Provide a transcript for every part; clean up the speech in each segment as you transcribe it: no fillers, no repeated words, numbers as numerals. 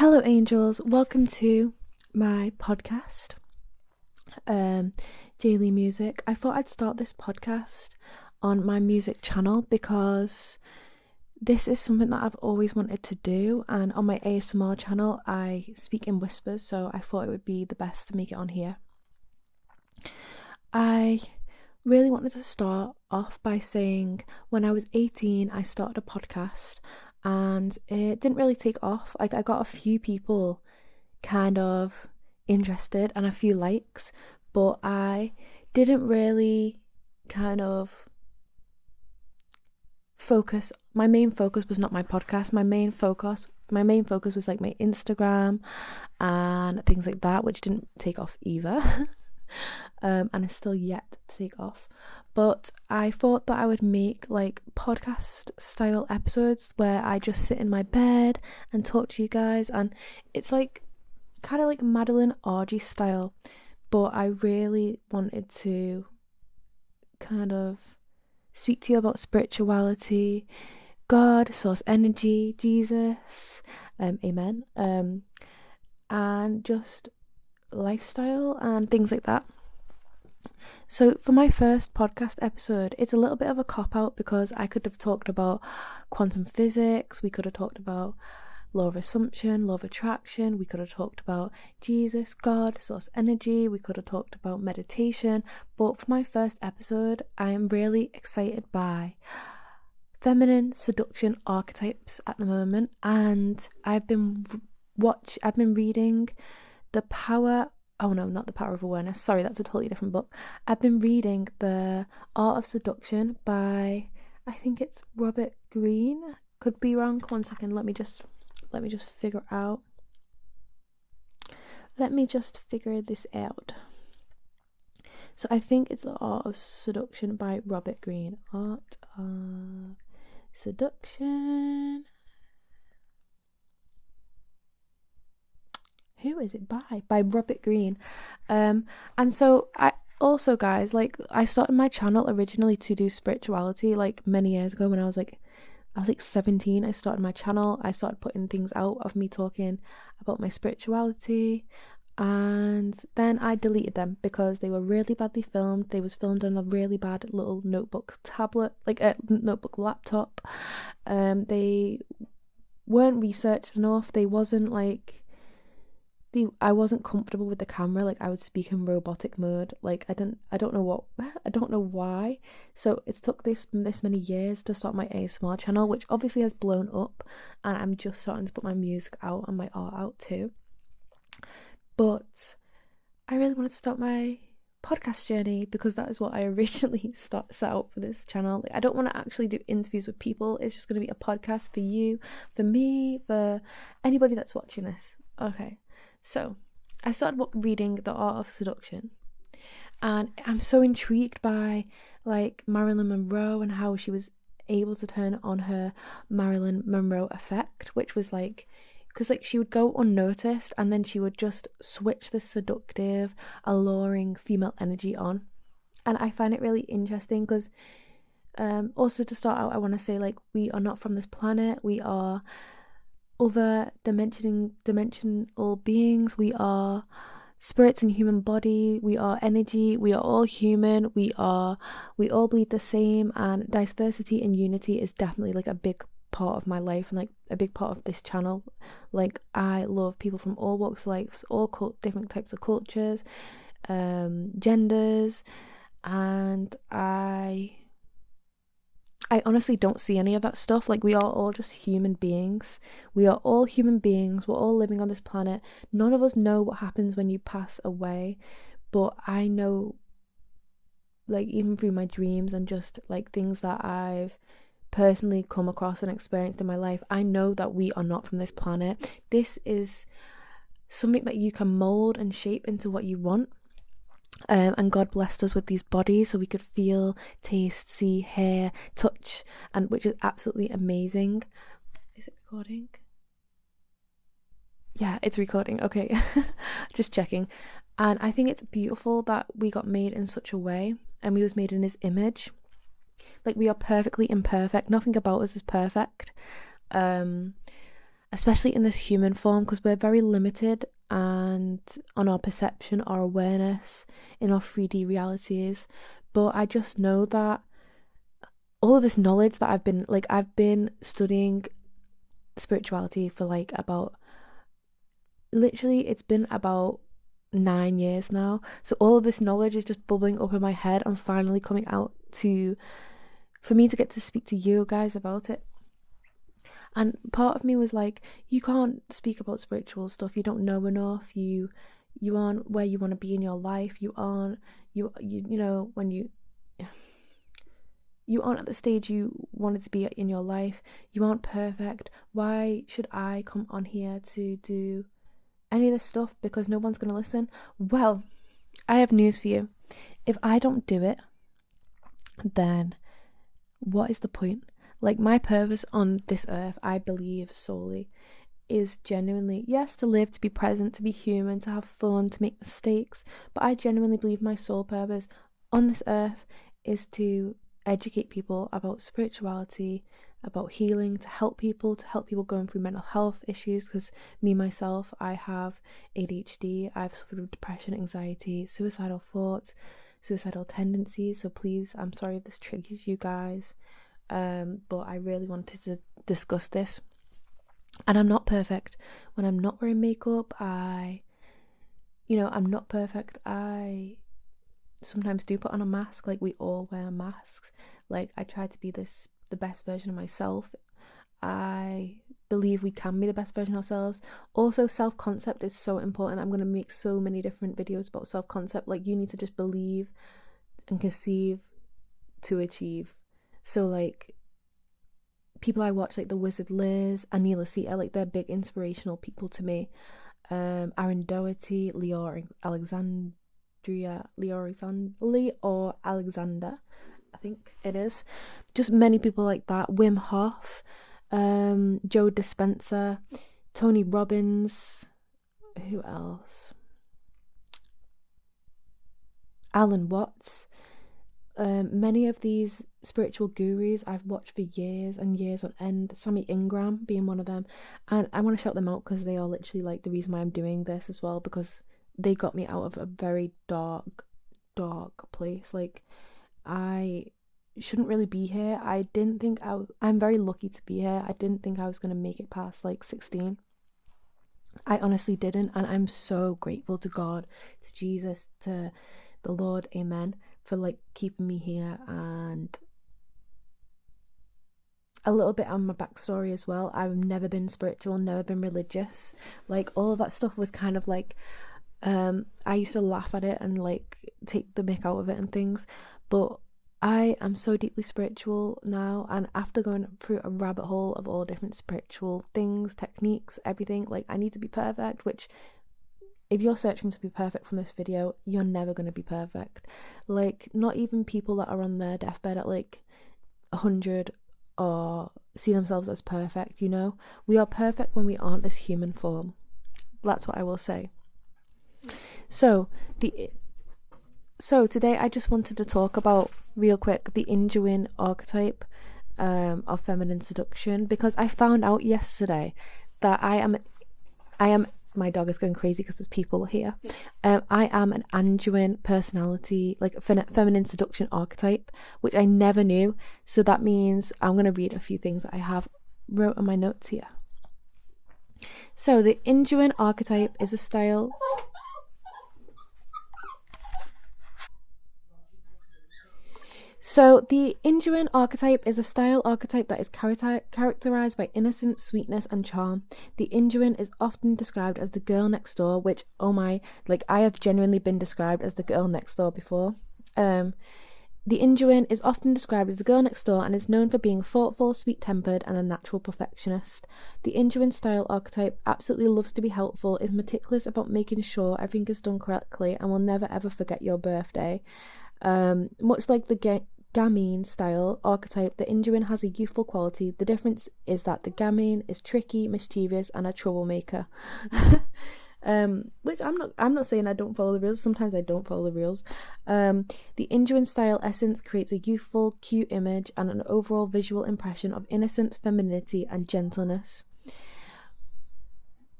Hello angels, welcome to my podcast, Jaylee Music. I thought I'd start this podcast on my music channel because this is something that I've always wanted to do, and on my ASMR channel I speak in whispers, so I thought it would be the best to make it on here. I really wanted to start off by saying when I was 18 I started a podcast and it didn't really take off. Like, I got a few people kind of interested and a few likes, but I didn't really kind of focus. My main focus was not my podcast. My main focus was like my Instagram and things like that, which didn't take off either. And it's still yet to take off. But I thought that I would make like podcast style episodes where I just sit in my bed and talk to you guys, and it's like kind of like Madeline Argy style, but I really wanted to kind of speak to you about spirituality, God, source energy, Jesus, amen, and just lifestyle and things like that. So for my first podcast episode, it's a little bit of a cop-out because I could have talked about quantum physics, we could have talked about law of assumption, law of attraction, we could have talked about Jesus, God, source energy, we could have talked about meditation, but for my first episode, I am really excited by feminine seduction archetypes at the moment, and I've been reading The Power of Awareness. Sorry, that's a totally different book. I've been reading The Art of Seduction by, I think it's Robert Greene. Could be wrong. 1 second. Let me just figure out. Let me just figure this out. So I think it's The Art of Seduction by Robert Greene. Art of Seduction. Who is it by? By Robert Greene. And so I also, guys, like, I started my channel originally to do spirituality like many years ago when I was like 17. I started my channel. I started putting things out of me talking about my spirituality, and then I deleted them because they were really badly filmed. They was filmed on a really bad little notebook tablet, like a notebook laptop. They weren't researched enough. They wasn't like I wasn't comfortable with the camera. Like, I would speak in robotic mode. Like, I don't know why. So it's took this many years to start my ASMR channel, which obviously has blown up, and I'm just starting to put my music out and my art out too. But I really wanted to start my podcast journey because that is what I originally set out for this channel. Like, I don't want to actually do interviews with people. It's just going to be a podcast for you, for me, for anybody that's watching this. Okay. So I started reading The Art of Seduction, and I'm so intrigued by like Marilyn Monroe and how she was able to turn on her Marilyn Monroe effect, which was like, because like she would go unnoticed and then she would just switch the seductive, alluring female energy on. And I find it really interesting because also, to start out, I want to say, like, we are not from this planet. We are other dimensional beings. We are spirits in human body. We are energy. We are all human. We all bleed the same, and diversity and unity is definitely like a big part of my life and like a big part of this channel. Like, I love people from all walks of life, all different types of cultures, genders, and I honestly don't see any of that stuff. Like, we are all just human beings. We are all human beings. We're all living on this planet. None of us know what happens when you pass away, but I know, like, even through my dreams and just like things that I've personally come across and experienced in my life, I know that we are not from this planet. This is something that you can mold and shape into what you want. And God blessed us with these bodies so we could feel, taste, see, hear, touch, and which is absolutely amazing. Is it recording? Yeah, it's recording. Okay. Just checking. And I think it's beautiful that we got made in such a way, and we was made in his image. Like, we are perfectly imperfect. Nothing about us is perfect. especially in this human form, because we're very limited and on our perception, our awareness in our 3D realities. But I just know that all of this knowledge that I've been studying spirituality for like about, literally it's been about 9 years now. So all of this knowledge is just bubbling up in my head and finally coming out for me to get to speak to you guys about it. And part of me was like, you can't speak about spiritual stuff, you don't know enough, you aren't where you want to be in your life, you aren't when you aren't at the stage you wanted to be in your life, you aren't perfect, why should I come on here to do any of this stuff because no one's going to listen? Well, I have news for you. If I don't do it, then what is the point? Like, my purpose on this earth, I believe solely, is genuinely, yes, to live, to be present, to be human, to have fun, to make mistakes. But I genuinely believe my sole purpose on this earth is to educate people about spirituality, about healing, to help people going through mental health issues, because myself, I have ADHD, I've suffered with depression, anxiety, suicidal thoughts, suicidal tendencies. So please, I'm sorry if this triggers you guys, but I really wanted to discuss this. And I'm not perfect. When I'm not wearing makeup, I'm not perfect. I sometimes do put on a mask, like we all wear masks. Like, I try to be the best version of myself. I believe we can be the best version of ourselves. Also, self-concept is so important. I'm going to make so many different videos about self-concept. Like, you need to just believe and conceive to achieve. So like, people I watch, like the Wizard Liz, Anila Sita, like, they're big inspirational people to me. Aaron Doherty, Leor Alexander, I think it is. Just many people like that. Wim Hof, Joe Dispenza, Tony Robbins, who else? Alan Watts. Many of these spiritual gurus I've watched for years and years on end, Sammy Ingram being one of them, and I want to shout them out because they are literally like the reason why I'm doing this as well, because they got me out of a very dark place. Like, I shouldn't really be here. I'm very lucky to be here. I didn't think I was going to make it past like 16. I honestly didn't, and I'm so grateful to God, to Jesus, to the Lord, amen, for like keeping me here. And a little bit on my backstory as well. I've never been spiritual, never been religious. Like, all of that stuff was kind of like, I used to laugh at it and like take the mick out of it and things, but I am so deeply spiritual now, and after going through a rabbit hole of all different spiritual things, techniques, everything, like, I need to be perfect, which, if you're searching to be perfect from this video, you're never going to be perfect. Like, not even people that are on their deathbed at like 100 or see themselves as perfect, we are perfect when we aren't this human form. That's what I will say. So today I just wanted to talk about, real quick, the Injuin archetype of feminine seduction, because I found out yesterday that I am my dog is going crazy because there's people here. I am an Anjuin personality, like feminine seduction archetype, which I never knew. So that means I'm going to read a few things that I have wrote on my notes here. So the Injuin archetype is a style. So the Injuin archetype is a style archetype that is characterized by innocence, sweetness, and charm. The Injuin is often described as the girl next door, which, oh my, like, I have genuinely been described as the girl next door before. The Injuin is often described as the girl next door and is known for being thoughtful, sweet-tempered, and a natural perfectionist. The Injuin style archetype absolutely loves to be helpful, is meticulous about making sure everything is done correctly, and will never ever forget your birthday. Much like the Gamine style archetype, the Injuin has a youthful quality. The difference is that the Gamine is tricky, mischievous, and a troublemaker. Which I'm not saying I don't follow the rules. Sometimes I don't follow the rules. The Injuin style essence creates a youthful, cute image and an overall visual impression of innocence, femininity, and gentleness.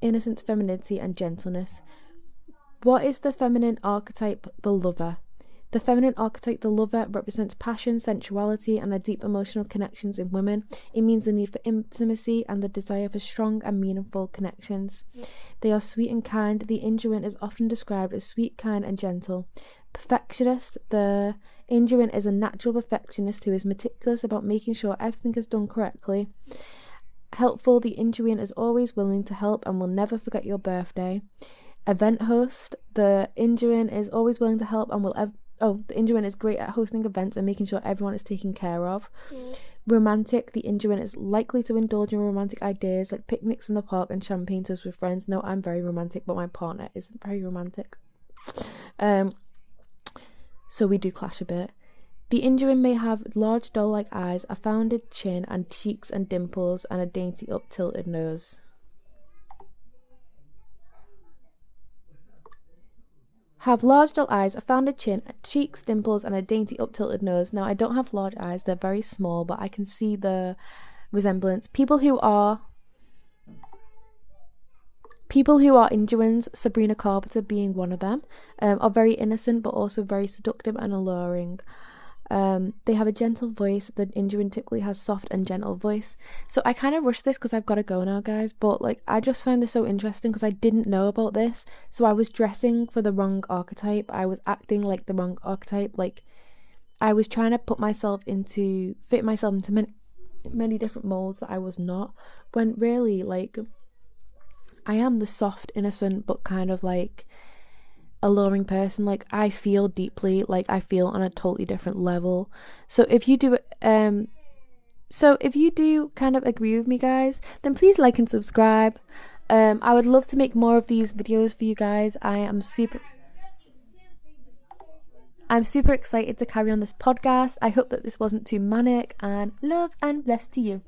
innocence, femininity, and gentleness. What is the feminine archetype? The lover. The feminine archetype, the lover, represents passion, sensuality, and the deep emotional connections in women. It means the need for intimacy and the desire for strong and meaningful connections. They are sweet and kind. The Injuin is often described as sweet, kind, and gentle. Perfectionist. The Injuin is a natural perfectionist who is meticulous about making sure everything is done correctly. Helpful. The Injuin is always willing to help and will never forget your birthday. Event host. The Injuin is always willing to help and will the Injuin is great at hosting events and making sure everyone is taken care of. Romantic. The Injuin is likely to indulge in romantic ideas like picnics in the park and champagne toasts with friends. No, I'm very romantic, but my partner isn't very romantic. So we do clash a bit. The Injuin may have large doll-like eyes, a founded chin, and cheeks and dimples, and a dainty up-tilted nose. Have large doll eyes, a founded chin, cheeks, dimples, and a dainty up-tilted nose. Now, I don't have large eyes, they're very small, but I can see the resemblance. People who are Injuins, Sabrina Carpenter being one of them, are very innocent but also very seductive and alluring. They have a gentle voice. The Injuin typically has soft and gentle voice. So I kind of rushed this because I've got to go now, guys, but like I just find this so interesting because I didn't know about this. So I was dressing for the wrong archetype. I was acting like the wrong archetype. Like I was trying to fit myself into many different molds that I was not, when really like I am the soft, innocent, but kind of like alluring person. Like I feel deeply, like I feel on a totally different level. So if you do kind of agree with me, guys, then please like and subscribe. I would love to make more of these videos for you guys. I'm super excited to carry on this podcast. I hope that this wasn't too manic, and love and bless to you.